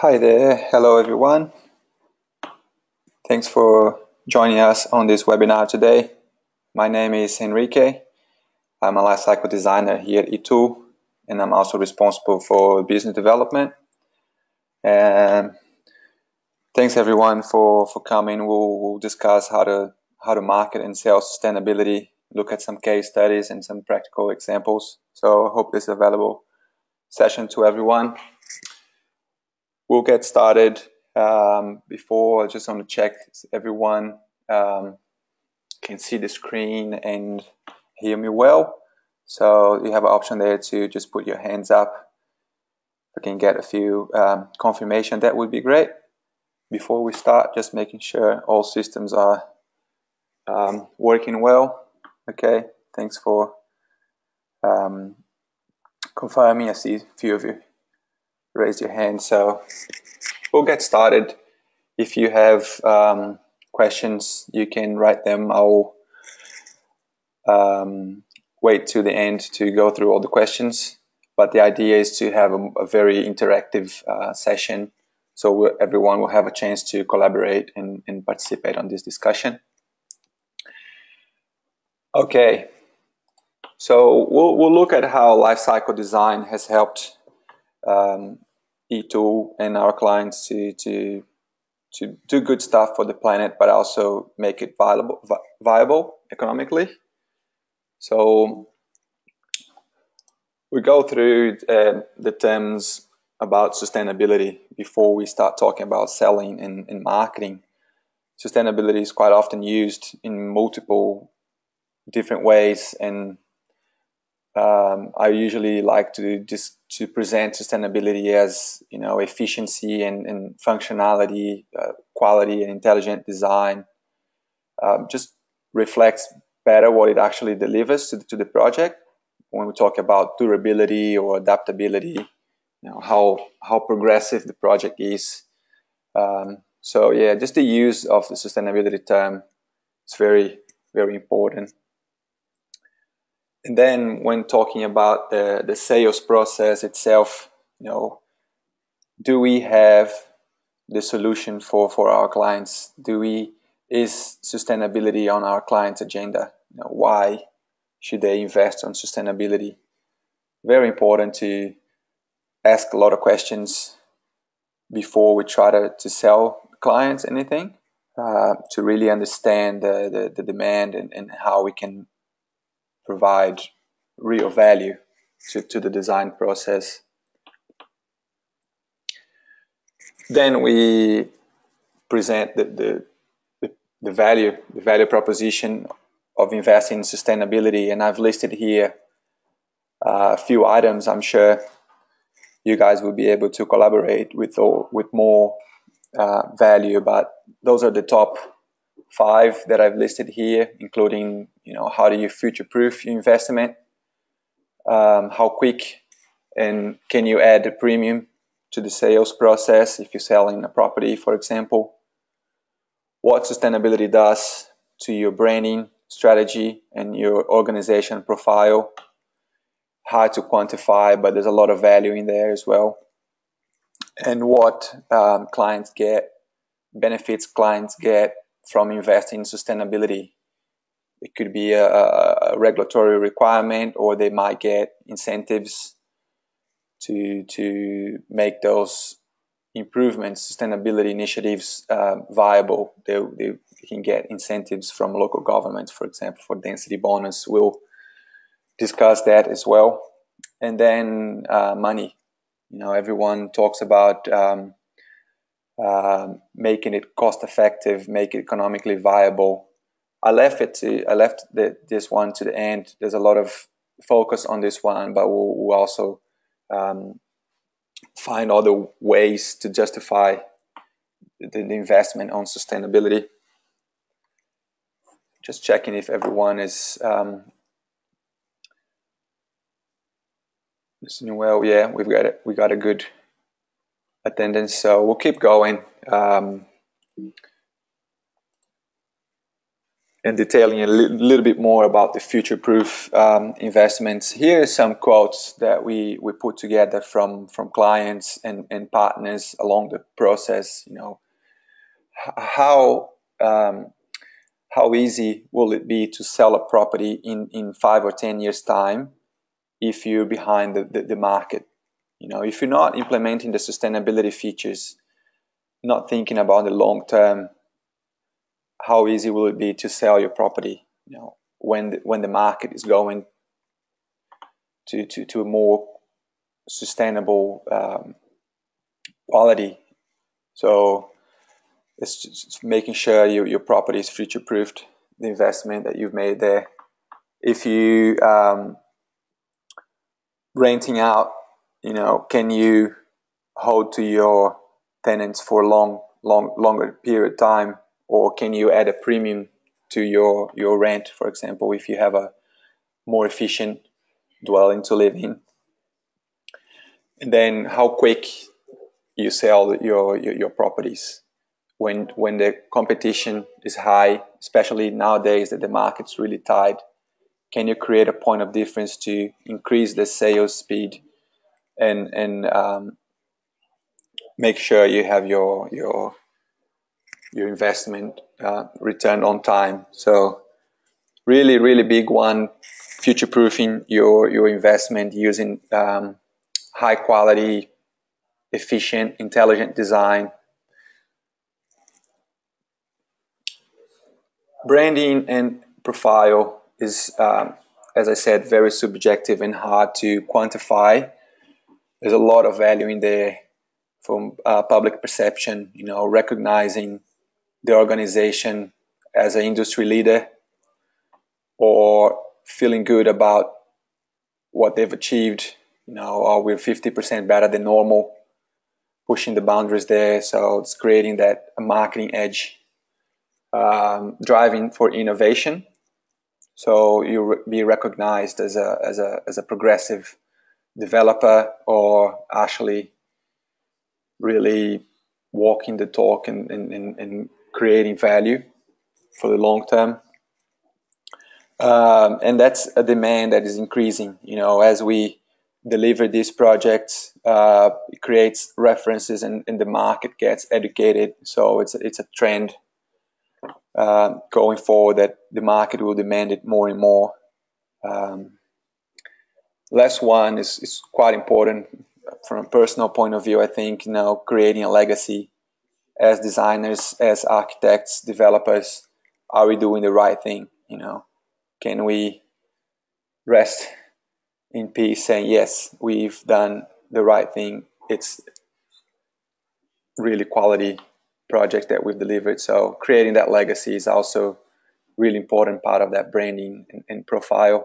Hi there, hello everyone. Thanks for joining us on this webinar today. My name is Enrique. I'm a lifecycle designer here at E2, and I'm also responsible for business development. And thanks everyone for coming. We'll discuss how to market and sell sustainability, look at some case studies and some practical examples. So I hope this is a valuable session to everyone. We'll get started. Before, I just want to check everyone can see the screen and hear me well. So you have an option there to just put your hands up. If I can get a few confirmation, that would be great. Before we start, just making sure all systems are working well. Okay, thanks for confirming. I see a few of you raise your hand, so we'll get started. If you have questions, you can write them. I'll wait to the end to go through all the questions, but the idea is to have a very interactive session, so everyone will have a chance to collaborate and participate on this discussion. Okay, so we'll look at how lifecycle design has helped E2 and our clients to do good stuff for the planet, but also make it viable economically. So we go through the terms about sustainability before we start talking about selling and marketing. Sustainability is quite often used in multiple different ways, and I usually like to present sustainability as, you know, efficiency and functionality, quality and intelligent design. Just reflects better what it actually delivers to the project. When we talk about durability or adaptability, you know, how progressive the project is. So yeah, just the use of the sustainability term is very, very important. And then when talking about the sales process itself, you know, do we have the solution for our clients? Is sustainability on our client's agenda? You know, why should they invest on sustainability? Very important to ask a lot of questions before we try to sell clients anything, to really understand the demand and how we can provide real value to the design process. Then we present the value proposition of investing in sustainability, and I've listed here a few items. I'm sure you guys will be able to collaborate with more value, but those are the top 5 that I've listed here, including, you know, how do you future-proof your investment, how quick and can you add a premium to the sales process if you're selling a property, for example, what sustainability does to your branding strategy and your organization profile, hard to quantify, but there's a lot of value in there as well, and what benefits clients get from investing in sustainability. It could be a regulatory requirement, or they might get incentives to make those improvements, sustainability initiatives viable. They can get incentives from local governments, for example, for density bonus. We'll discuss that as well. And then money. You know, everyone talks about making it cost effective, make it economically viable. I left this one to the end. There's a lot of focus on this one, but we'll also find other ways to justify the investment on sustainability. Just checking if everyone is listening well. Yeah, we got a good attendance, so we'll keep going. and detailing a little bit more about the future-proof investments. Here are some quotes that we put together from clients and partners along the process. You know, how easy will it be to sell a property in 5 or 10 years time if you're behind the market? You know, if you're not implementing the sustainability features, not thinking about the long term, how easy will it be to sell your property, you know, when the market is going to a more sustainable quality? So it's just making sure your property is future proofed, the investment that you've made there. If you renting out, you know, can you hold to your tenants for a longer period of time, or can you add a premium to your rent, for example, if you have a more efficient dwelling to live in? And then how quick you sell your properties when the competition is high, especially nowadays that the market's really tight. Can you create a point of difference to increase the sales speed and make sure you have your investment returned on time? So really big one, future-proofing your investment using high quality, efficient, intelligent design. Branding and profile is, as I said, very subjective and hard to quantify. There's a lot of value in there from public perception, you know, recognizing the organization as an industry leader, or feeling good about what they've achieved, you know, or we're 50% better than normal, pushing the boundaries there. So it's creating that marketing edge, driving for innovation. So you be recognized as a progressive developer, or actually really walking the talk and creating value for the long term. And that's a demand that is increasing. You know, as we deliver these projects, it creates references, and the market gets educated. So it's a trend going forward that the market will demand it more and more. Last one is quite important from a personal point of view. I think, you know, creating a legacy as designers, as architects, developers. Are we doing the right thing? You know, can we rest in peace saying, yes, we've done the right thing. It's really quality project that we've delivered. So creating that legacy is also really important part of that branding and profile.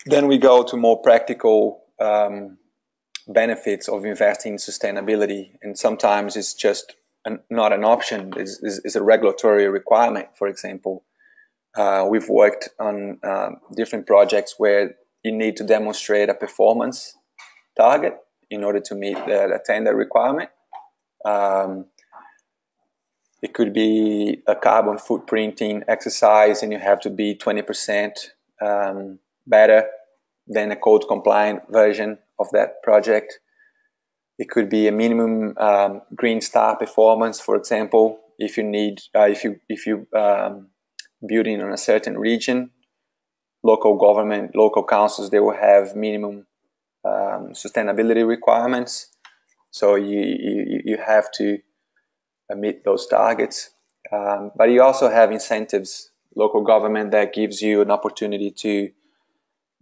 Then we go to more practical benefits of investing in sustainability, and sometimes it's just not an option. It's a regulatory requirement. For example, we've worked on different projects where you need to demonstrate a performance target in order to meet the tender requirement. It could be a carbon footprinting exercise, and you have to be 20% better than a code compliant version of that project. It could be a minimum green star performance, for example. If you need, if you building on a certain region, local government, local councils, they will have minimum sustainability requirements. So you have to meet those targets. But you also have incentives, local government, that gives you an opportunity to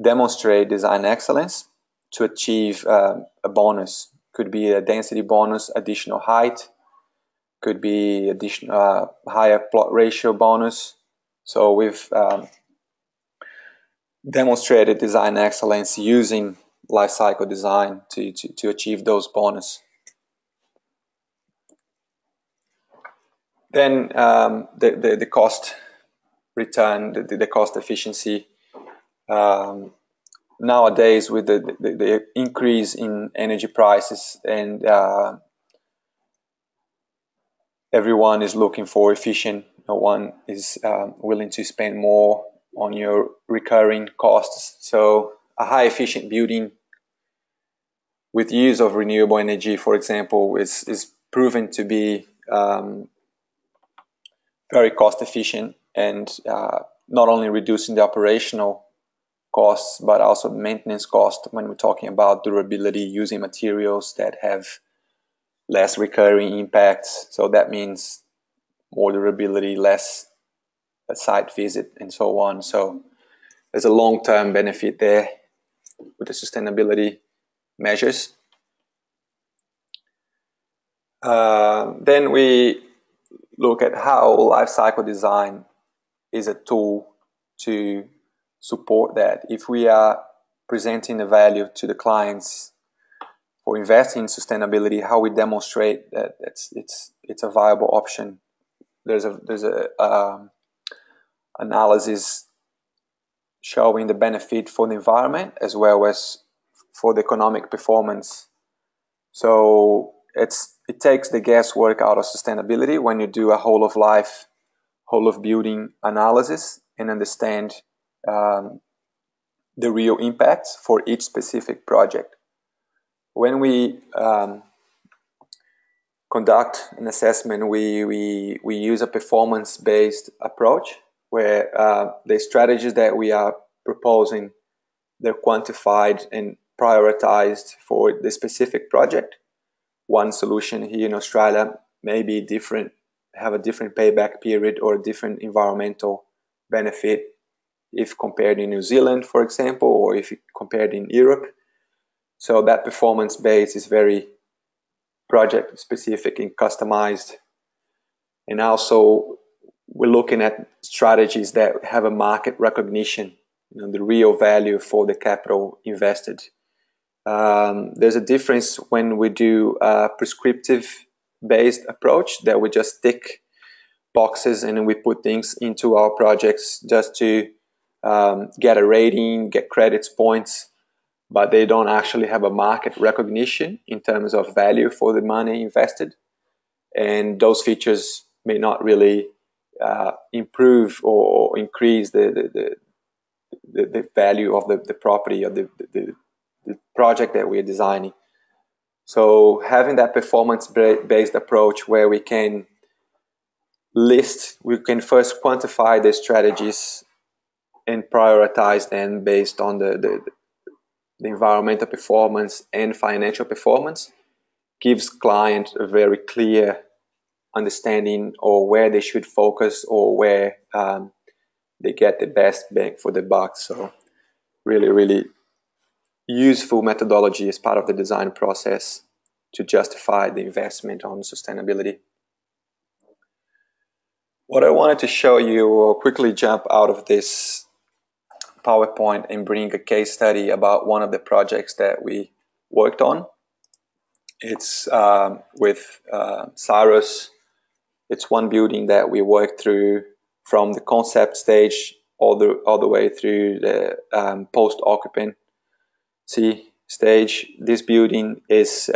demonstrate design excellence to achieve a bonus. Could be a density bonus, additional height, could be additional higher plot ratio bonus. So we've demonstrated design excellence using life cycle design to achieve those bonus. Then the cost return, the cost efficiency. Nowadays, with the increase in energy prices, and everyone is looking for efficient no one is willing to spend more on your recurring costs. So a high efficient building with use of renewable energy, for example, is proven to be very cost efficient, and not only reducing the operational costs but also maintenance cost when we're talking about durability, using materials that have less recurring impacts. So that means more durability, less site visit, and so on. So there's a long-term benefit there with the sustainability measures. Then we look at how life cycle design is a tool to support that. If we are presenting the value to the clients for investing in sustainability, how we demonstrate that it's a viable option. There's a analysis showing the benefit for the environment as well as for the economic performance. So it takes the guesswork out of sustainability when you do a whole of life, whole of building analysis and understand the real impacts for each specific project. When we conduct an assessment, we use a performance-based approach where the strategies that we are proposing, they're quantified and prioritized for the specific project. One solution here in Australia may be different, have a different payback period or a different environmental benefit if compared in New Zealand, for example, or if compared in Europe. So that performance base is very project specific and customized. And also we're looking at strategies that have a market recognition, the real value for the capital invested. There's a difference when we do a prescriptive based approach that we just tick boxes and we put things into our projects just to get a rating, get credits, points, but they don't actually have a market recognition in terms of value for the money invested. And those features may not really improve or increase the value of the property or the project that we're designing. So having that performance-based approach where we can first quantify the strategies and prioritize them based on the environmental performance and financial performance, gives clients a very clear understanding or where they should focus or where they get the best bang for the buck. So really, really useful methodology as part of the design process to justify the investment on sustainability. What I wanted to show you, or quickly jump out of this PowerPoint and bring a case study about one of the projects that we worked on. It's with Cyrus. It's one building that we worked through from the concept stage all the way through the post-occupancy stage. This building is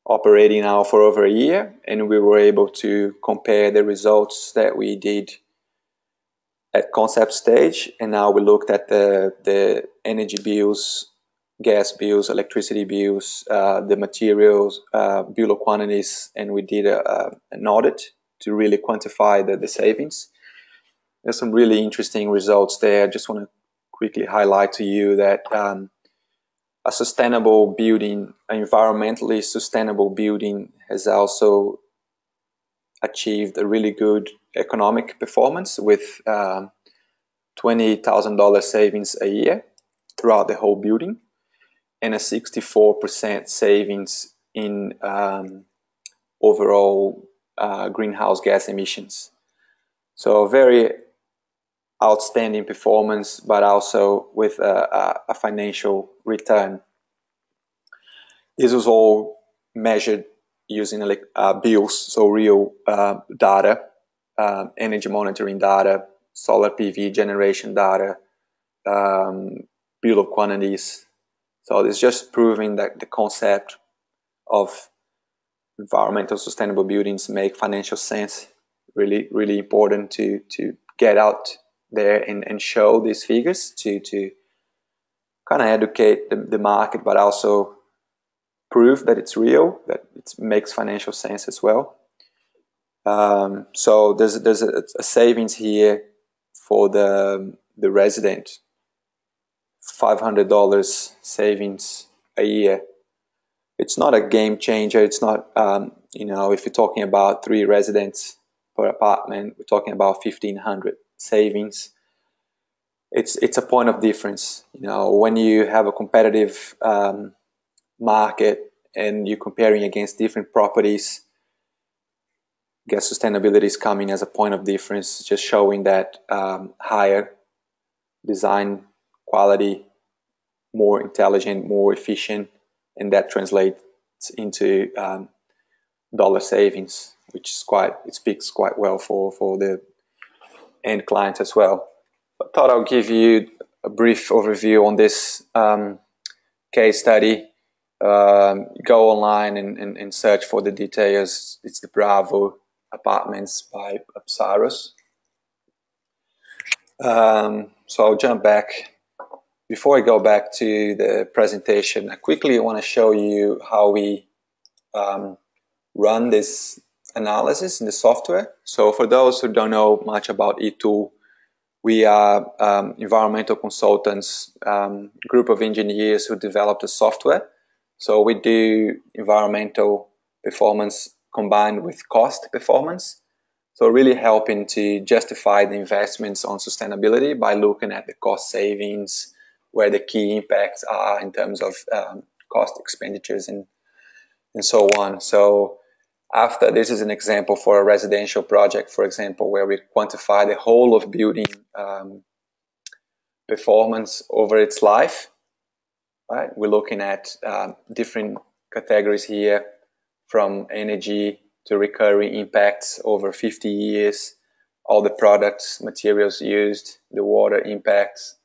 operating now for over a year, and we were able to compare the results that we did at concept stage, and now we looked at the energy bills, gas bills, electricity bills, the materials, bill of quantities, and we did an audit to really quantify the savings. There's some really interesting results there. I just want to quickly highlight to you that a sustainable building, an environmentally sustainable building, has also achieved a really good economic performance with $20,000 savings a year throughout the whole building, and a 64% savings in overall greenhouse gas emissions. So very outstanding performance, but also with a financial return. This was all measured using bills, so real data, energy monitoring data, solar PV generation data, bill of quantities. So it's just proving that the concept of environmental sustainable buildings make financial sense really important to get out there and show these figures to kind of educate the market, but also prove that it's real, that it makes financial sense as well. So there's a savings here for the resident, $500 savings a year. It's not a game changer. It's not, if you're talking about 3 residents per apartment, we're talking about 1,500 savings. It's a point of difference. When you have a competitive market and you're comparing against different properties, gas sustainability is coming as a point of difference, just showing that higher design quality, more intelligent, more efficient, and that translates into dollar savings, which is it speaks quite well for the end client as well. I thought I'll give you a brief overview on this case study. Go online and search for the details. It's the Bravo Apartments by Apsaros. So I'll jump back. Before I go back to the presentation, I quickly want to show you how we run this analysis in the software. So for those who don't know much about eTool, we are environmental consultants, group of engineers who developed the software. So we do environmental performance combined with cost performance. So really helping to justify the investments on sustainability by looking at the cost savings, where the key impacts are in terms of cost expenditures and so on. So after, this is an example for a residential project, for example, where we quantify the whole of building performance over its life. Right? We're looking at different categories here, from energy to recurring impacts over 50 years, all the products, materials used, the water impacts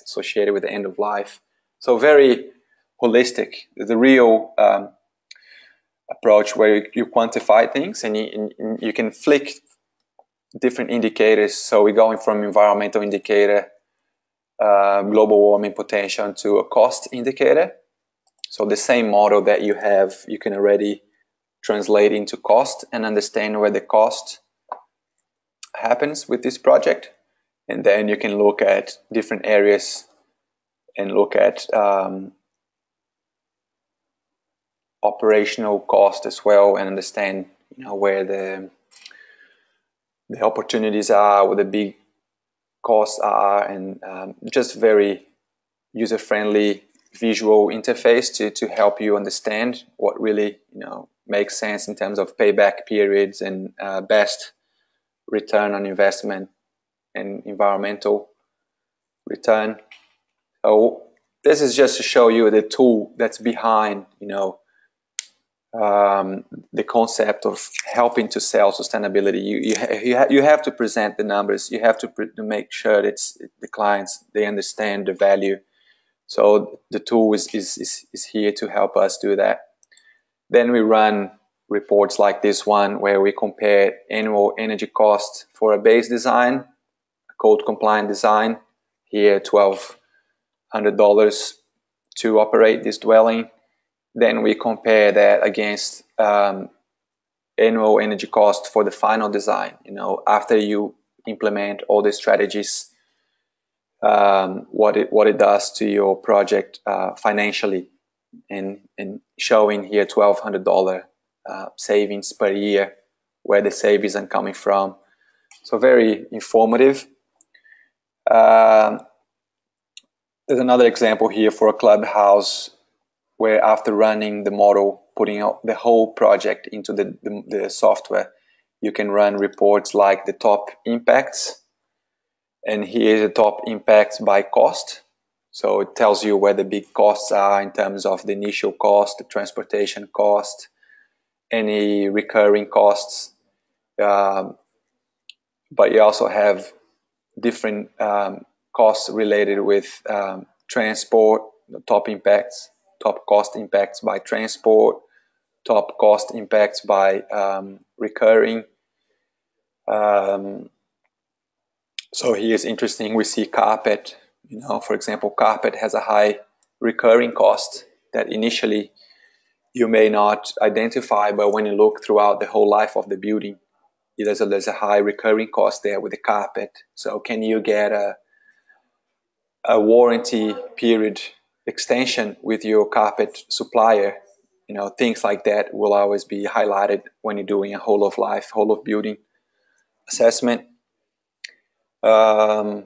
associated with the end of life. So very holistic. The real approach where you quantify things and you can flick different indicators. So we're going from environmental indicator, global warming potential, to a cost indicator. So the same model that you have, you can already translate into cost and understand where the cost happens with this project. And then you can look at different areas and look at operational cost as well, and understand where the opportunities are, where the big costs are, and just very user-friendly visual interface to help you understand what really makes sense in terms of payback periods and best return on investment and environmental return. So this is just to show you the tool that's behind the concept of helping to sell sustainability. You have to present the numbers. You have to make sure that the clients, they understand the value. So the tool is here to help us do that. Then we run reports like this one, where we compare annual energy cost for a base design, a code compliant design. Here, $1,200 to operate this dwelling. Then we compare that against annual energy cost for the final design. After you implement all the strategies, what it does to your project financially, and showing here $1,200 savings per year, where the savings are coming from. So very informative. There's another example here for a clubhouse, where after running the model, putting out the whole project into the software, you can run reports like the top impacts. And here's the top impacts by cost. So it tells you where the big costs are in terms of the initial cost, the transportation cost, any recurring costs. But you also have different costs related with transport, the top cost impacts by transport, top cost impacts by recurring, Um, so here's interesting. We see carpet. For example, carpet has a high recurring cost that initially you may not identify, but when you look throughout the whole life of the building, there's a high recurring cost there with the carpet. So can you get a warranty period extension with your carpet supplier? Things like that will always be highlighted when you're doing a whole of life, whole of building assessment. Then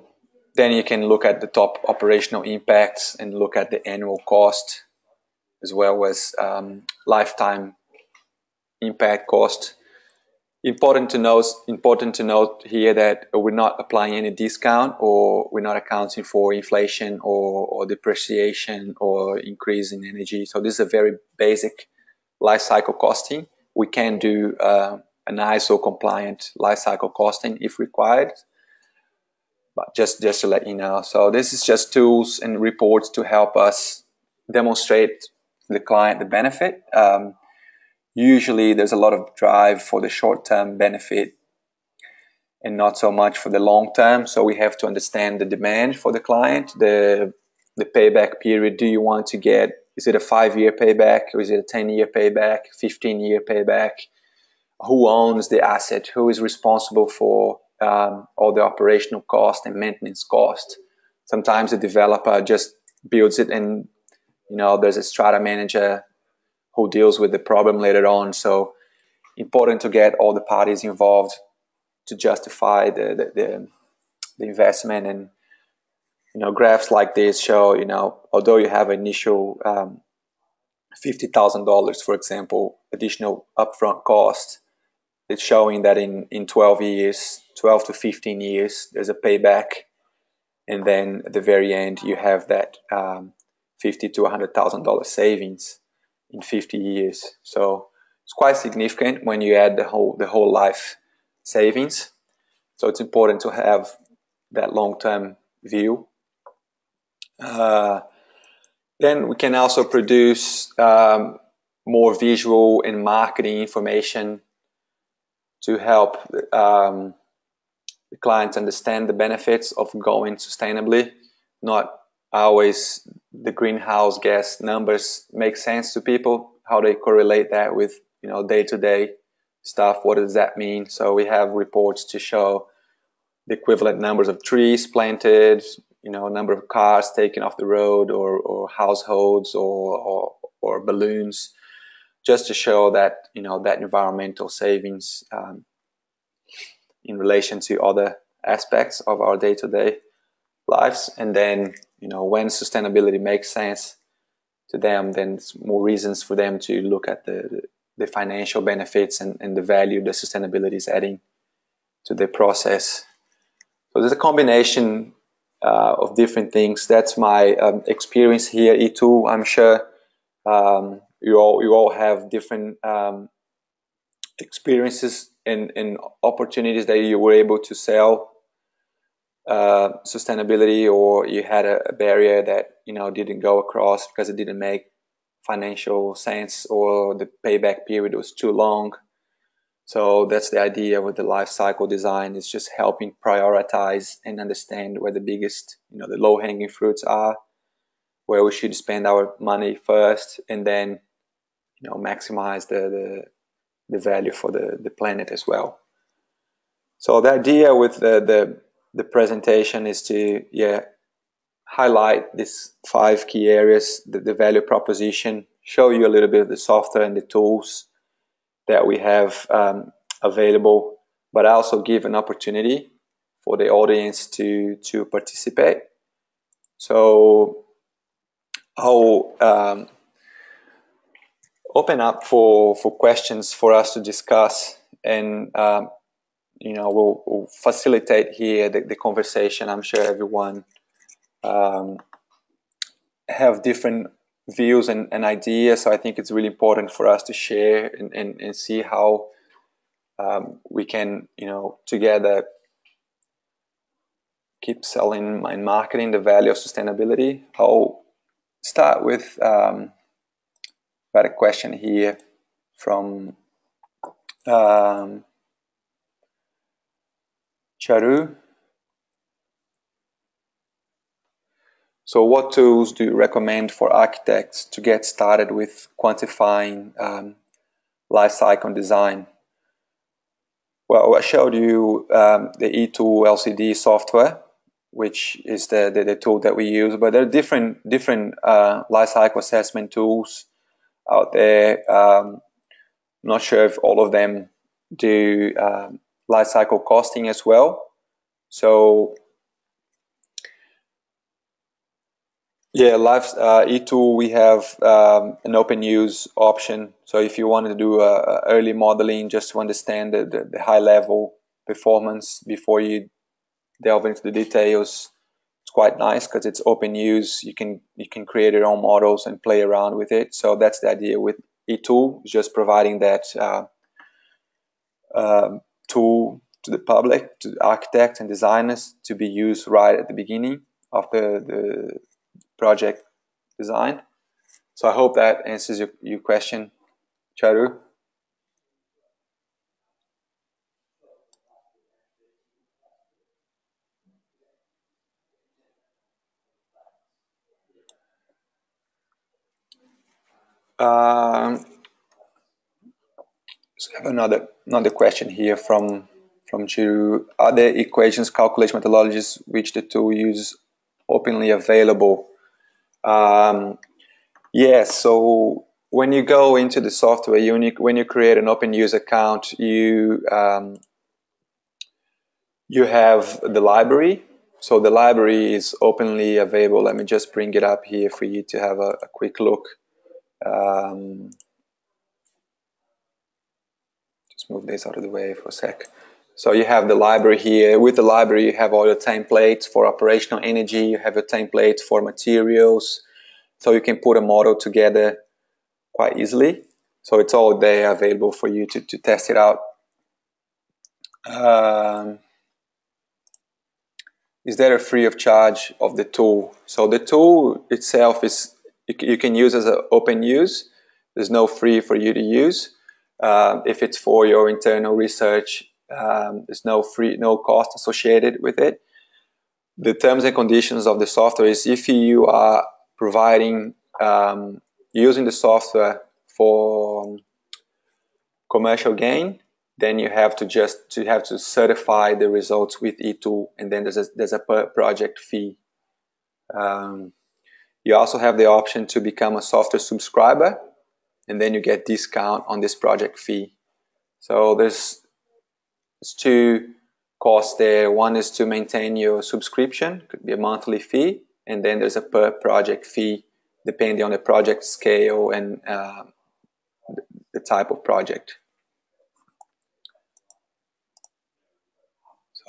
you can look at the top operational impacts and look at the annual cost, as well as lifetime impact cost. Important to note here that we're not applying any discount, or we're not accounting for inflation or depreciation or increase in energy. So this is a very basic life cycle costing. We can do an ISO compliant life cycle costing if required, but just to let you know. So this is just tools and reports to help us demonstrate to the client the benefit. Usually there's a lot of drive for the short-term benefit and not so much for the long term. So we have to understand the demand for the client, the payback period. Do you want to get, is it a 5-year payback, or is it a 10-year payback, 15-year payback? Who owns the asset? Who is responsible for all the operational cost and maintenance cost? Sometimes the developer just builds it and there's a strata manager who deals with the problem later on. So important to get all the parties involved to justify the investment. And graphs like this show, although you have initial $50,000, for example, additional upfront cost, it's showing that in 12 to 15 years, there's a payback. And then at the very end, you have that $50,000 to $100,000 savings in 50 years. So it's quite significant when you add the whole life savings. So it's important to have that long-term view. Then we can also produce more visual and marketing information to help the clients understand the benefits of going sustainably. Not always the greenhouse gas numbers make sense to people, how they correlate that with day-to-day stuff. What does that mean? So we have reports to show the equivalent numbers of trees planted, number of cars taken off the road, or households, or balloons, just to show that that environmental savings in relation to other aspects of our day-to-day lives. And then when sustainability makes sense to them, then it's more reasons for them to look at the financial benefits and the value that sustainability is adding to the process. So there's a combination of different things. That's my experience here. E2, I'm sure you all have different experiences and opportunities that you were able to sell sustainability, or you had a barrier that didn't go across because it didn't make financial sense, or the payback period was too long. So that's the idea with the life cycle design, is just helping prioritize and understand where the biggest, the low-hanging fruits are, where we should spend our money first, and then maximize the value for the planet as well. So the idea with the presentation is to highlight these 5 key areas, the value proposition, show you a little bit of the software and the tools that we have available, but also give an opportunity for the audience to participate. So I'll open up for questions for us to discuss, and we'll facilitate here the conversation. I'm sure everyone have different views and ideas, so I think it's really important for us to share and see how we can together keep selling and marketing the value of sustainability. I'll start with got a question here from Charu. So what tools do you recommend for architects to get started with quantifying life cycle design? Well, I showed you the E2 LCD software, which is the tool that we use, but there are different life cycle assessment tools out there. Not sure if all of them do life cycle costing as well. So yeah, E2, we have an open use option. So if you wanted to do early modeling just to understand the high level performance before you delve into the details, it's quite nice because it's open use. You can create your own models and play around with it. So that's the idea with E2, just providing that tool to the public, to the architects and designers, to be used right at the beginning of the project design. So I hope that answers your question, Charu. So I have another question here from Chiru. Are there equations, calculation methodologies which the tool use openly available? Yes. So when you go into the software, when you create an open use account, you have the library. So the library is openly available. Let me just bring it up here for you to have a quick look. Just move this out of the way for a sec. So you have the library here. With the library, you have all your templates for operational energy. You have your templates for materials. So you can put a model together quite easily. So it's all there available for you to test it out. Is there a free of charge of the tool? So the tool itself is, you can use as an open use. There's no free for you to use. If it's for your internal research, there's no cost associated with it. The terms and conditions of the software is if you are providing, using the software for commercial gain, then you have to certify the results with E2, and then there's a per project fee. You also have the option to become a software subscriber, and then you get discount on this project fee. So there's two costs there. One is to maintain your subscription, could be a monthly fee, and then there's a per project fee depending on the project scale and the type of project. So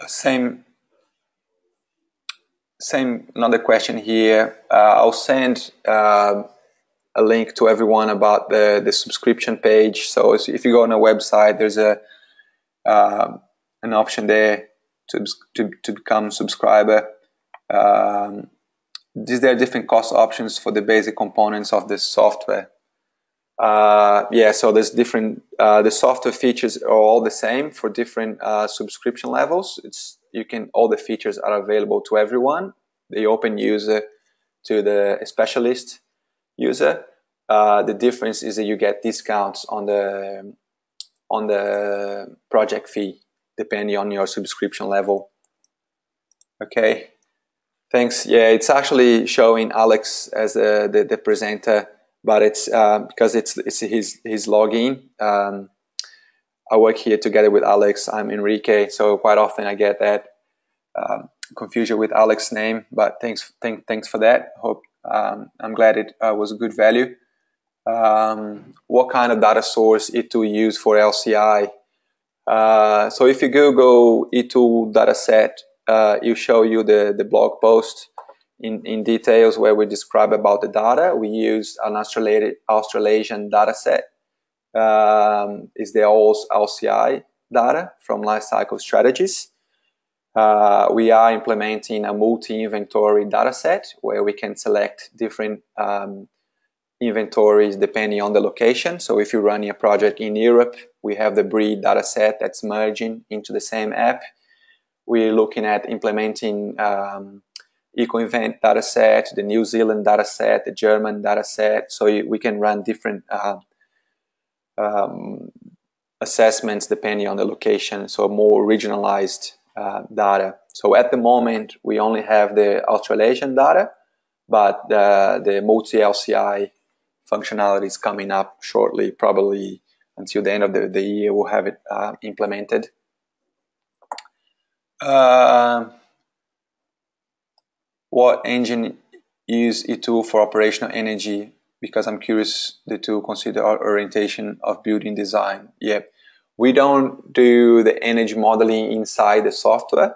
same another question here. I'll send a link to everyone about the subscription page. So if you go on a website, there's an option there to become a subscriber. There are different cost options for the basic components of the software. Yeah, so there's different. The software features are all the same for different subscription levels. All the features are available to everyone, the open user to the specialist user. The difference is that you get discounts on the project fee depending on your subscription level. Okay, thanks. Yeah, it's actually showing Alex as the presenter, but it's because it's his login. I work here together with Alex. I'm Enrique, so quite often I get that confusion with Alex's name. But thanks for that. Hope I'm glad it was a good value. What kind of data source E2 use for LCI? So if you Google E2 dataset, it'll show you the blog post in details where we describe about the data. We use an Australasian dataset. Is the LCI data from Lifecycle Strategies. We are implementing a multi-inventory dataset where we can select different inventories depending on the location. So if you're running a project in Europe, we have the breed dataset that's merging into the same app. we're looking at implementing eco-event data set, the New Zealand data set, the German data set, so we can run different assessments depending on the location, so more regionalized data. So at the moment, we only have the Australasian data, but the multi-LCI functionality is coming up shortly, probably until the end of the year we'll have it implemented. What engine use E2 for operational energy? Because I'm curious the tool consider our orientation of building design. Yep. We don't do the energy modeling inside the software.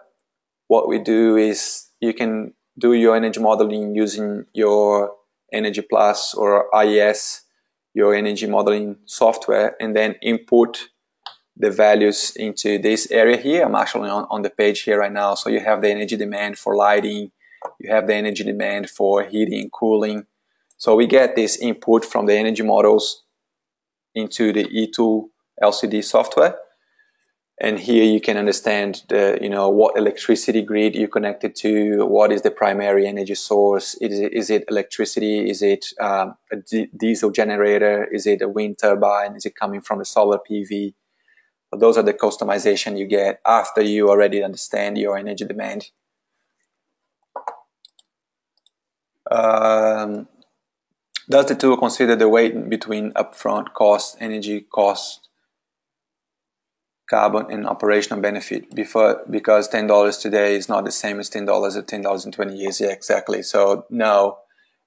What we do is you can do your energy modeling using your Energy Plus or IES, your energy modeling software, and then input the values into this area here. I'm actually on the page here right now. So you have the energy demand for lighting, you have the energy demand for heating and cooling. So we get this input from the energy models into the E2 LCD software. And here you can understand what electricity grid you're connected to, what is the primary energy source, is it electricity, is it a diesel generator, is it a wind turbine, is it coming from the solar PV? So those are the customization you get after you already understand your energy demand. Does the tool consider the weight between upfront cost, energy cost, carbon, and operational benefit? Because $10 today is not the same as $10 at $10 in 20 years. Yeah, exactly. So no,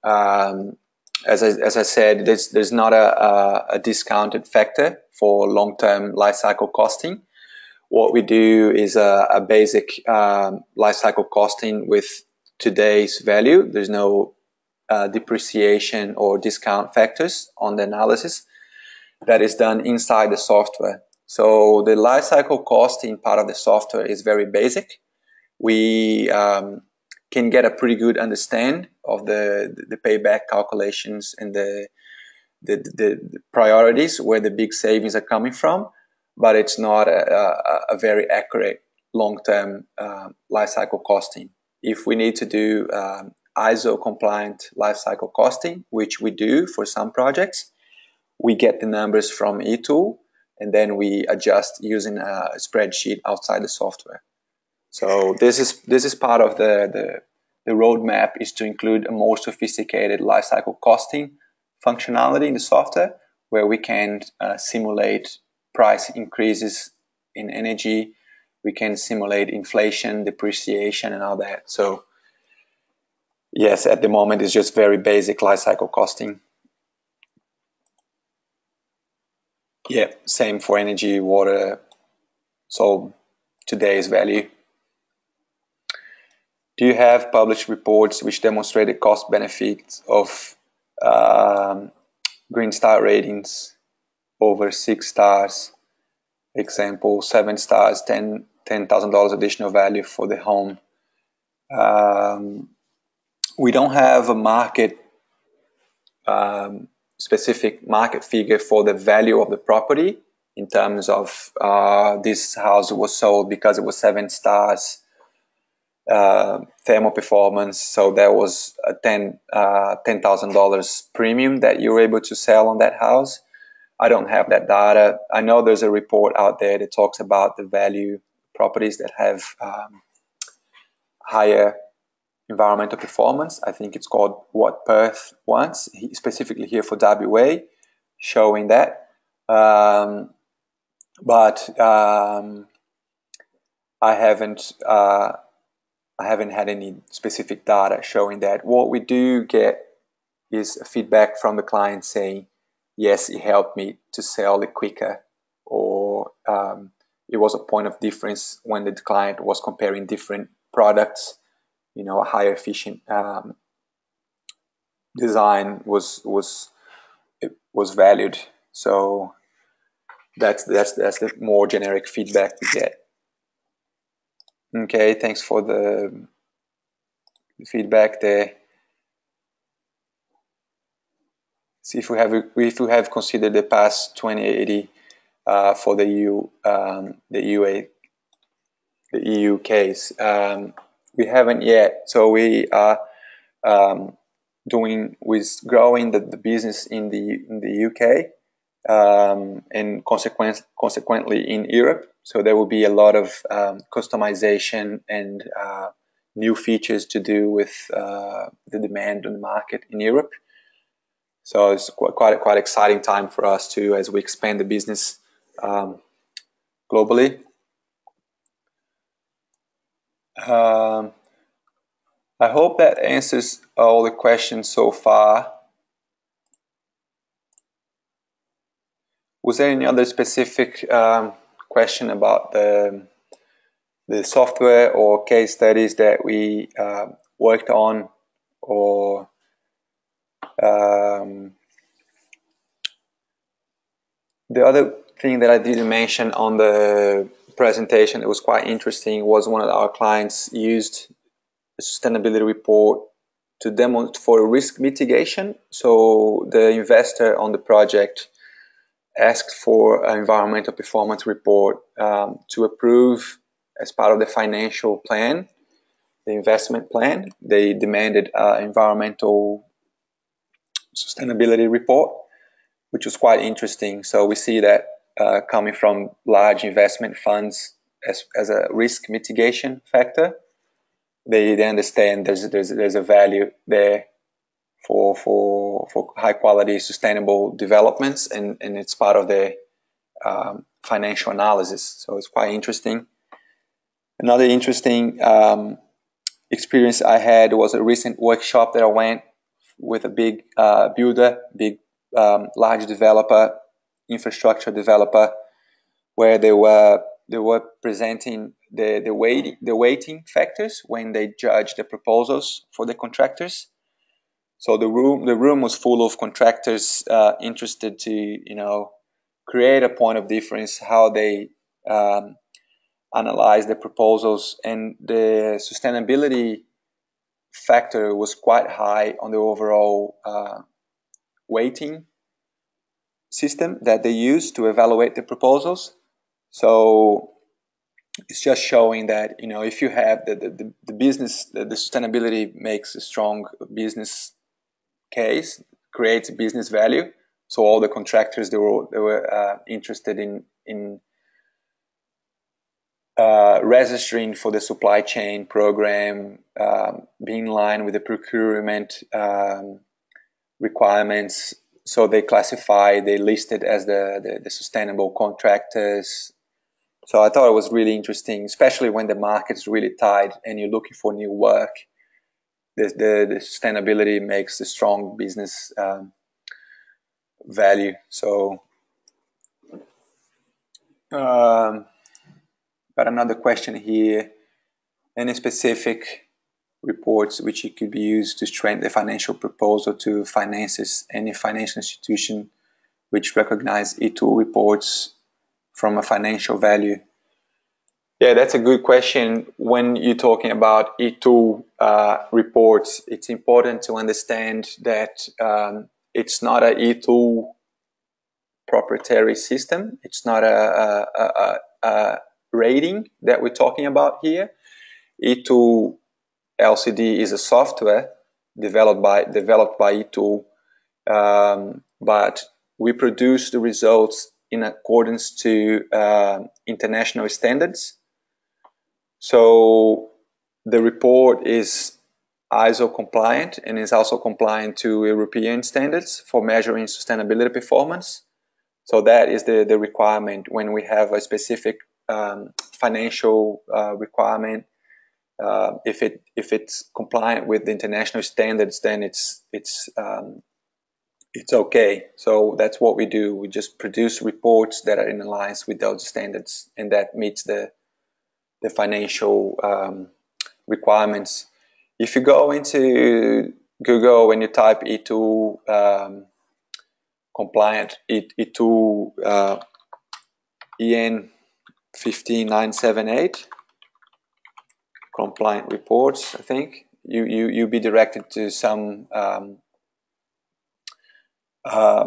as I said, there's not a discounted factor for long-term life cycle costing. What we do is a basic life cycle costing with today's value. There's no depreciation or discount factors on the analysis. That is done inside the software. So the life cycle costing part of the software is very basic. We can get a pretty good understand of the payback calculations and the priorities where the big savings are coming from, but it's not a very accurate long-term life cycle costing. If we need to do ISO compliant life cycle costing, which we do for some projects, we get the numbers from eTool and then we adjust using a spreadsheet outside the software. So this is part of the roadmap, is to include a more sophisticated life cycle costing functionality in the software where we can simulate price increases in energy, we can simulate inflation, depreciation, and all that. So yes, at the moment it's just very basic life cycle costing. Yeah, same for energy, water. So today's value. Do you have published reports which demonstrate the cost benefits of green star ratings over 6 stars? Example, 7 stars, $10,000 additional value for the home. We don't have a market specific market figure for the value of the property in terms of this house was sold because it was 7 stars thermal performance, so there was a $10,000 premium that you were able to sell on that house. I don't have that data. I know there's a report out there that talks about the value properties that have higher environmental performance. I think it's called What Perth Wants, specifically here for WA, showing that. But I haven't had any specific data showing that. What we do get is feedback from the client saying, yes, it helped me to sell it quicker, or it was a point of difference when the client was comparing different products. A higher efficient design was valued. So that's the more generic feedback we get. Okay, thanks for the feedback there. See if we have considered the past 2080 for the UA EU case. We haven't yet, so we are growing the business in the UK, and consequently in Europe. So there will be a lot of customization and new features to do with the demand on the market in Europe. So it's quite exciting time for us too, as we expand the business globally. I hope that answers all the questions so far. Was there any other specific question about the software or case studies that we worked on, or the other thing that I didn't mention on the presentation that was quite interesting was one of our clients used a sustainability report to demonstrate for risk mitigation. So the investor on the project asked for an environmental performance report to approve as part of the financial plan, the investment plan. They demanded an environmental sustainability report, which was quite interesting. So we see that coming from large investment funds as a risk mitigation factor. They understand there's a value there for high quality sustainable developments, and it's part of their financial analysis. So it's quite interesting. Another interesting experience I had was a recent workshop that I went with a big builder, large developer, infrastructure developer, where they were presenting the weighting factors when they judge the proposals for the contractors. So the room was full of contractors interested to create a point of difference, how they analyze the proposals, and the sustainability factor was quite high on the overall weighting system that they use to evaluate the proposals. So it's just showing that if you have the business, the sustainability makes a strong business case, creates business value. So all the contractors they were interested in registering for the supply chain program, being in line with the procurement requirements. So they listed as the sustainable contractors. So I thought it was really interesting, especially when the market's really tight and you're looking for new work. The sustainability makes a strong business value. So got another question here. Any specific reports which it could be used to strengthen the financial proposal to finances any financial institution which recognize E2 reports from a financial value? Yeah, that's a good question. When you're talking about E2 reports, it's important to understand that it's not a E2 proprietary system. It's not a rating that we're talking about here. E2 LCD is a software developed by E2, but we produce the results in accordance to international standards. So the report is ISO compliant and is also compliant to European standards for measuring sustainability performance. So that is the requirement when we have a specific financial requirement. If it's compliant with the international standards, then it's okay. So that's what we do. We just produce reports that are in alliance with those standards, and that meets the financial requirements. If you go into Google and you type E2 compliant, E2 EN 15978 compliant reports, I think you'll be directed to some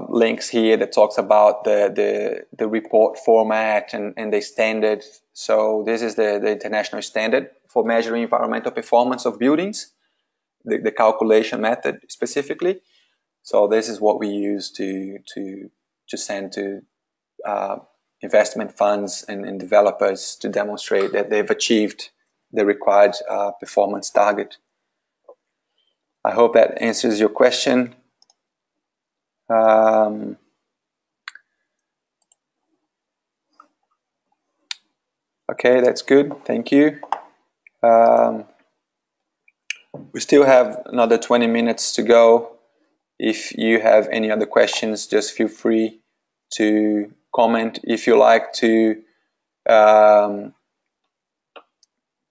links here that talks about the report format and the standard. So this is the international standard for measuring environmental performance of buildings, the calculation method specifically. So this is what we use to send to investment funds and developers to demonstrate that they've achieved the required performance target. I hope that answers your question. Okay, that's good. Thank you. We still have another 20 minutes to go. If you have any other questions, just feel free to comment. If you like to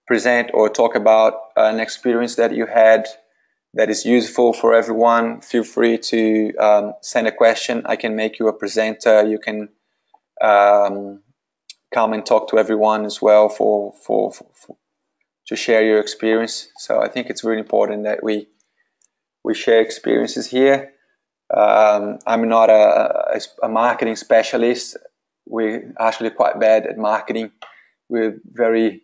present or talk about an experience that you had that is useful for everyone, feel free to send a question. I can make you a presenter. You can come and talk to everyone as well to share your experience. So I think it's really important that we share experiences here. I'm not a marketing specialist. We're actually quite bad at marketing. We're very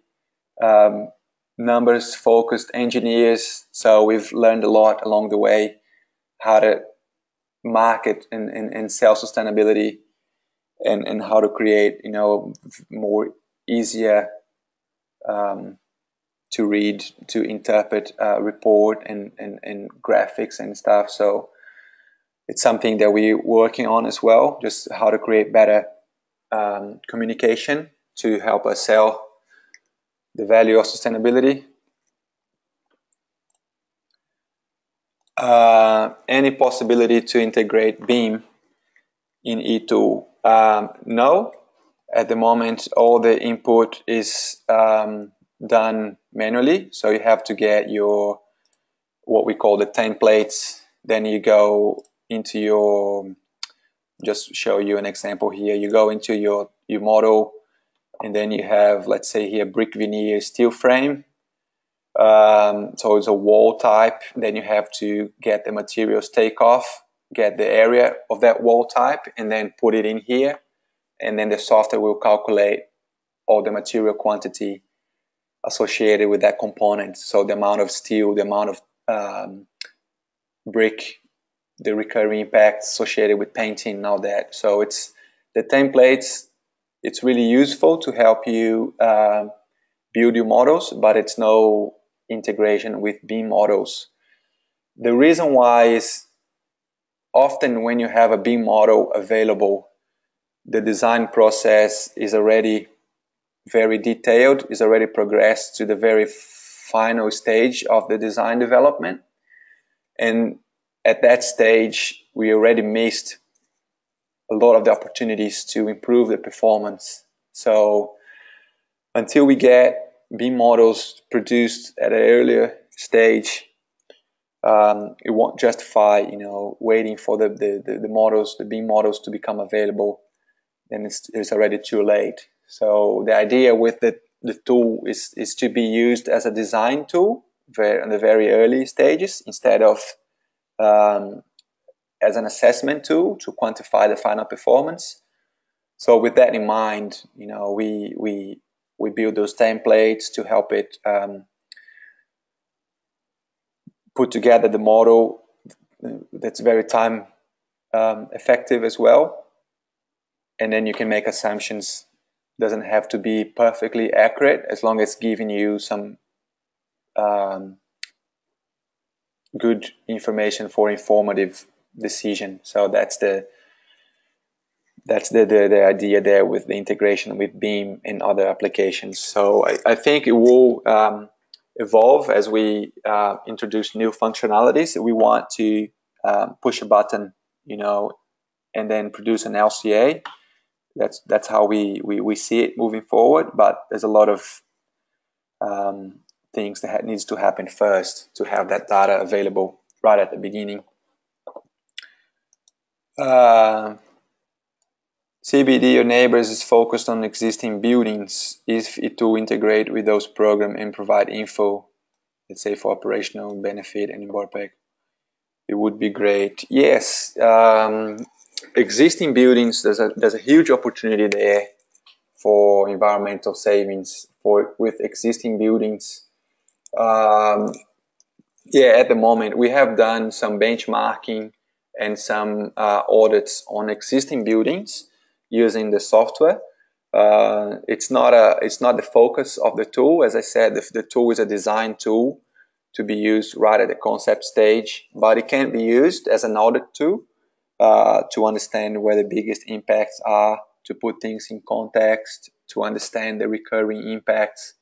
numbers focused engineers, so we've learned a lot along the way how to market and sell sustainability and how to create, you know, more easier to read, to interpret report and graphics and stuff. So it's something that we're working on as well, just how to create better communication to help us sell the value of sustainability. Any possibility to integrate BEAM in eTool? No. At the moment, all the input is done manually. So you have to get your, what we call the templates. Then you go into your, just show you an example here. You go into your model, and then you have, let's say here, brick veneer steel frame. So it's a wall type. Then you have to get the materials takeoff, get the area of that wall type, and then put it in here. And then the software will calculate all the material quantity associated with that component. So the amount of steel, the amount of brick, the recurring impact associated with painting and all that. So it's the templates. It's really useful to help you build your models, but it's no integration with BEAM models. The reason why is often when you have a BEAM model available, the design process is already very detailed, is already progressed to the very final stage of the design development. And at that stage, we already missed a lot of the opportunities to improve the performance. So until we get BEAM models produced at an earlier stage, it won't justify, you know, waiting for the models, the BEAM models to become available. Then it's already too late. So the idea with the tool is to be used as a design tool in the very early stages instead of as an assessment tool to quantify the final performance. So with that in mind, you know, we build those templates to help it put together the model that's very time effective as well. And then you can make assumptions. Doesn't have to be perfectly accurate as long as giving you some good information for informative decision. So that's the idea there with the integration with BEAM and other applications. So I think it will evolve as we introduce new functionalities. We want to push a button, you know, and then produce an LCA. That's how we see it moving forward. But there's a lot of things that needs to happen first to have that data available right at the beginning. CBD or neighbors is focused on existing buildings. If it will integrate with those programs and provide info, let's say for operational benefit and impact. It would be great. Yes, existing buildings. There's a huge opportunity there for environmental savings with existing buildings. Yeah, at the moment we have done some benchmarking and some audits on existing buildings using the software. It's not the focus of the tool. As I said, the tool is a design tool to be used right at the concept stage, but it can be used as an audit tool to understand where the biggest impacts are, to put things in context, to understand the recurring impacts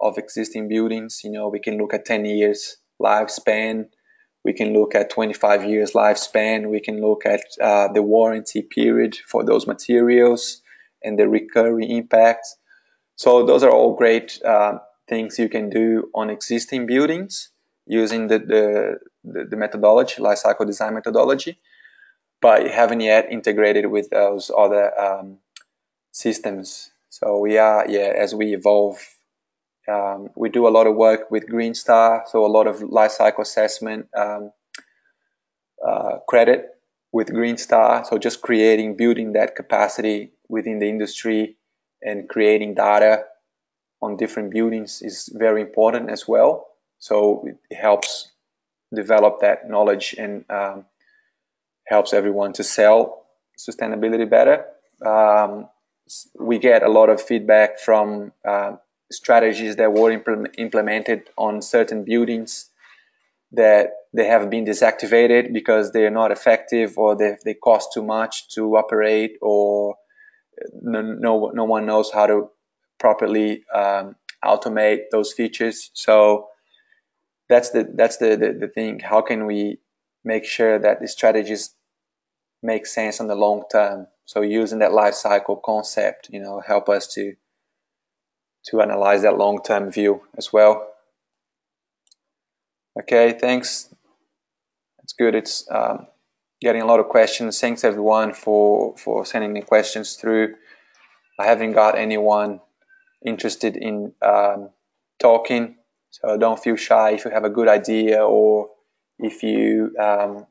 of existing buildings. We can look at 10 years lifespan, we can look at 25 years lifespan, we can look at the warranty period for those materials and the recurring impacts. So those are all great things you can do on existing buildings using the methodology, life cycle design methodology, but you haven't yet integrated with those other systems. So as we evolve, we do a lot of work with Green Star, so a lot of life cycle assessment credit with Green Star. So just building that capacity within the industry and creating data on different buildings is very important as well. So it helps develop that knowledge and helps everyone to sell sustainability better. We get a lot of feedback from strategies that were implemented on certain buildings that they have been deactivated because they're not effective, or they cost too much to operate, or no one knows how to properly automate those features. So that's the thing. How can we make sure that the strategies make sense on the long term? So using that life cycle concept, help us to analyze that long-term view as well. Okay, thanks. It's good. It's getting a lot of questions. Thanks everyone for sending the questions through. I haven't got anyone interested in talking, so don't feel shy if you have a good idea, or if you have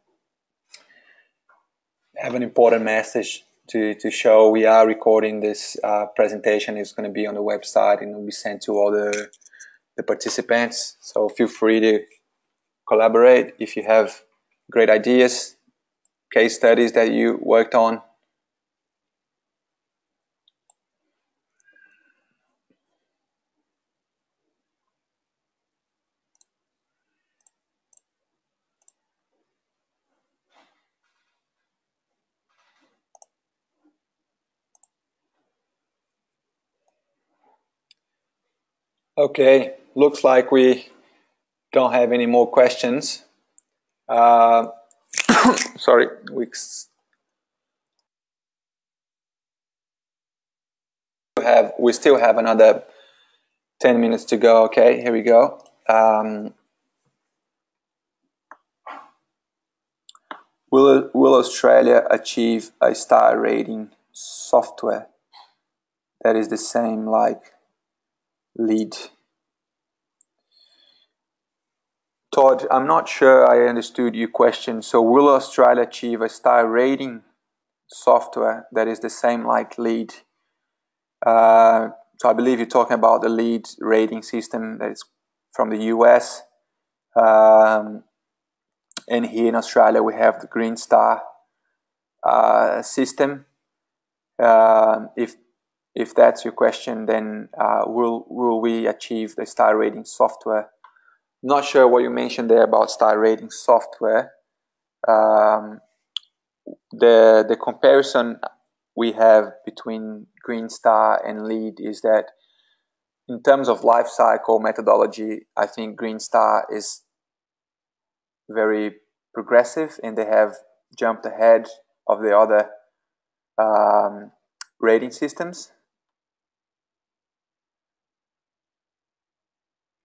an important message to show. We are recording this presentation. It's going to be on the website and it will be sent to all the participants. So feel free to collaborate if you have great ideas, case studies that you worked on. Okay, looks like we don't have any more questions. Sorry, we still have another 10 minutes to go. Okay, here we go. Will Australia achieve a star rating software that is the same like LEED? Todd, I'm not sure I understood your question. So will Australia achieve a star rating software that is the same like LEED? So I believe you're talking about the LEED rating system that is from the US. And here in Australia we have the Green Star system. If that's your question, then will we achieve the star rating software? Not sure what you mentioned there about star rating software. The comparison we have between Green Star and LEED is that in terms of life cycle methodology, I think Green Star is very progressive and they have jumped ahead of the other rating systems.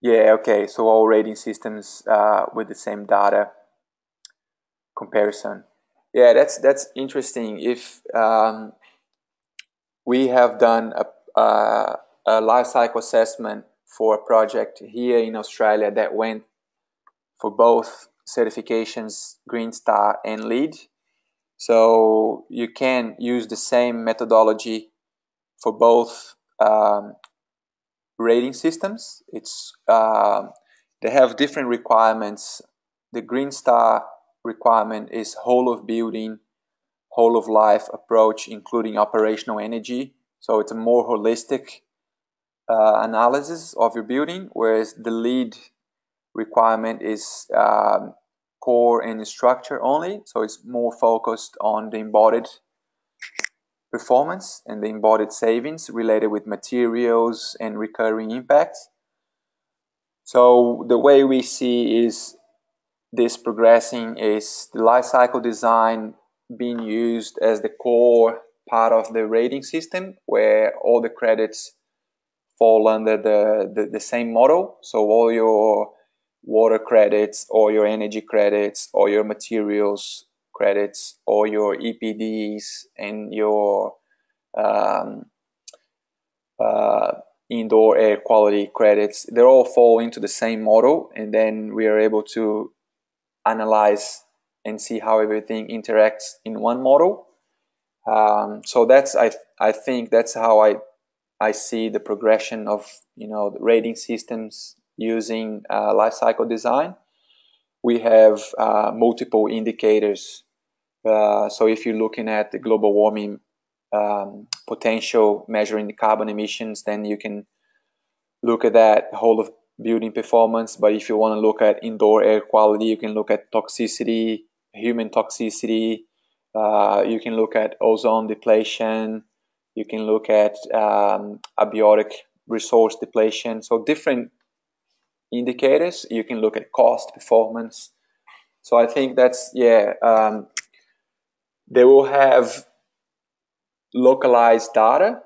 Yeah, okay, so all rating systems with the same data comparison. Yeah, that's interesting. If we have done a life cycle assessment for a project here in Australia that went for both certifications, Green Star and LEED. So you can use the same methodology for both rating systems. They have different requirements. The Green Star requirement is whole of building, whole of life approach, including operational energy. So it's a more holistic analysis of your building, whereas the LEED requirement is core and structure only. So it's more focused on the embodied performance and the embodied savings related with materials and recurring impacts. So the way we see is this progressing is the life cycle design being used as the core part of the rating system, where all the credits fall under the same model. So all your water credits, or your energy credits, or your materials credits, or your EPDs and your indoor air quality credits, they all fall into the same model, and then we are able to analyze and see how everything interacts in one model. So that's I think that's how I see the progression of the rating systems using life cycle design. We have multiple indicators. So if you're looking at the global warming potential, measuring the carbon emissions, then you can look at that whole of building performance. But if you want to look at indoor air quality, you can look at toxicity, human toxicity. You can look at ozone depletion. You can look at abiotic resource depletion. So different indicators. You can look at cost, performance. So I think that's, they will have localized data,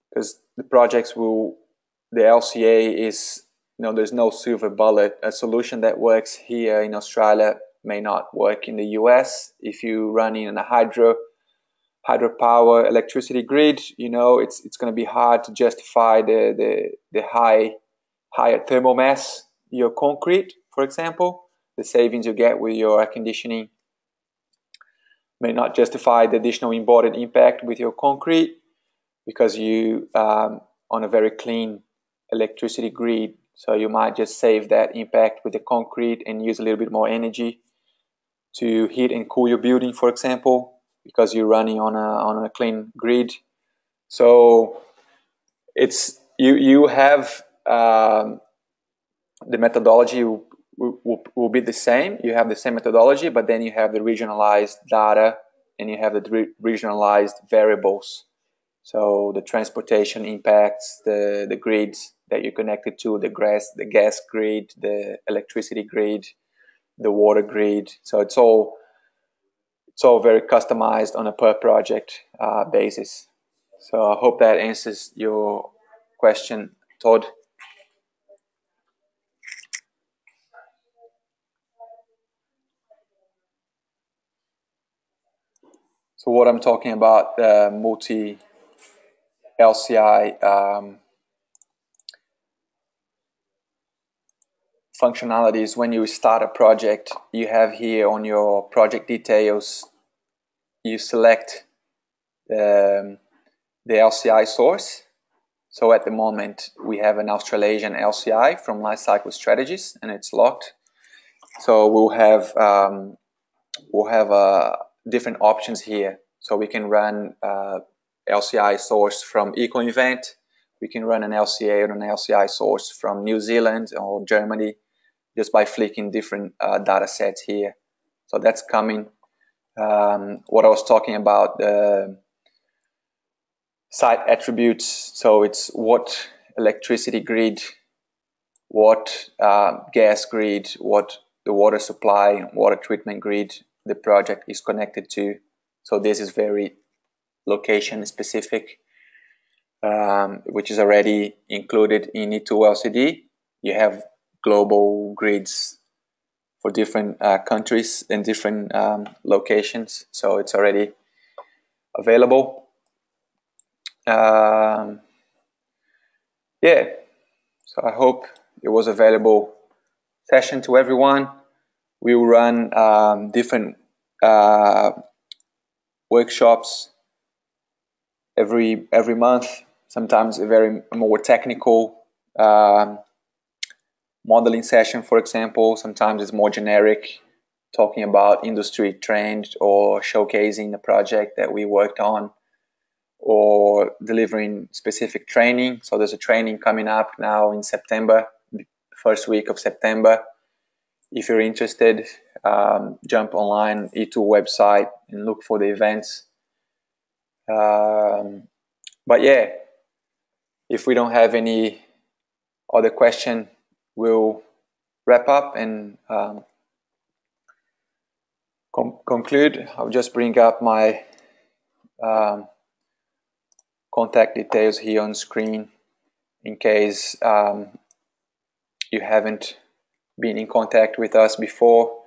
because the projects will, the LCA is, there's no silver bullet. A solution that works here in Australia may not work in the US. If you run in a hydropower electricity grid, it's going to be hard to justify the higher thermal mass, your concrete, for example. The savings you get with your air conditioning may not justify the additional embodied impact with your concrete, because you on a very clean electricity grid. So you might just save that impact with the concrete and use a little bit more energy to heat and cool your building, for example, because you're running on a clean grid. So it's you have the methodology will be the same. You have the same methodology, but then you have the regionalized data and you have the regionalized variables. So the transportation impacts, the grids that you're connected to, the gas grid, the electricity grid, the water grid. So it's all very customized on a per project basis. So I hope that answers your question, Todd. So what I'm talking about, multi LCI functionalities. When you start a project, you have here on your project details, you select the LCI source. So at the moment, we have an Australasian LCI from Lifecycle Strategies, and it's locked. So we'll have different options here. So we can run LCI source from EcoInvent. We can run an LCA or an LCI source from New Zealand or Germany, just by flicking different data sets here. So that's coming. What I was talking about, site attributes. So it's what electricity grid, what gas grid, what the water supply, water treatment grid the project is connected to. So this is very location specific, which is already included in E2 LCD. You have global grids for different countries and different locations, so it's already available. So I hope it was a valuable session to everyone. We will run different workshops every month. Sometimes a very more technical modeling session, for example. Sometimes it's more generic, talking about industry trends or showcasing a project that we worked on, or delivering specific training. So there's a training coming up now in September, first week of September. If you're interested, jump online, E2 website, and look for the events. But yeah, if we don't have any other question, we'll wrap up and conclude. I'll just bring up my contact details here on screen in case you haven't been in contact with us before.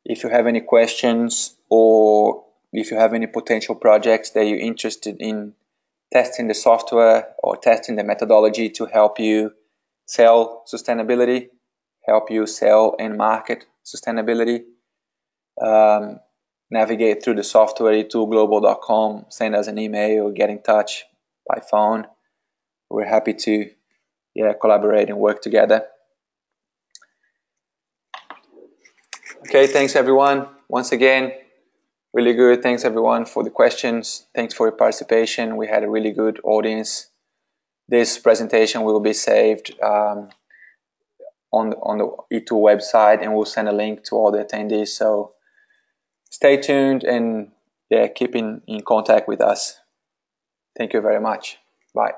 If you have any questions, or if you have any potential projects that you're interested in testing the software or testing the methodology to help you sell sustainability, help you sell and market sustainability, navigate through the software, e2global.com, send us an email or get in touch by phone. We're happy to collaborate and work together. Okay, thanks everyone. Once again, really good. Thanks everyone for the questions. Thanks for your participation. We had a really good audience. This presentation will be saved on the E2 website, and we'll send a link to all the attendees. So stay tuned and keep in contact with us. Thank you very much. Bye.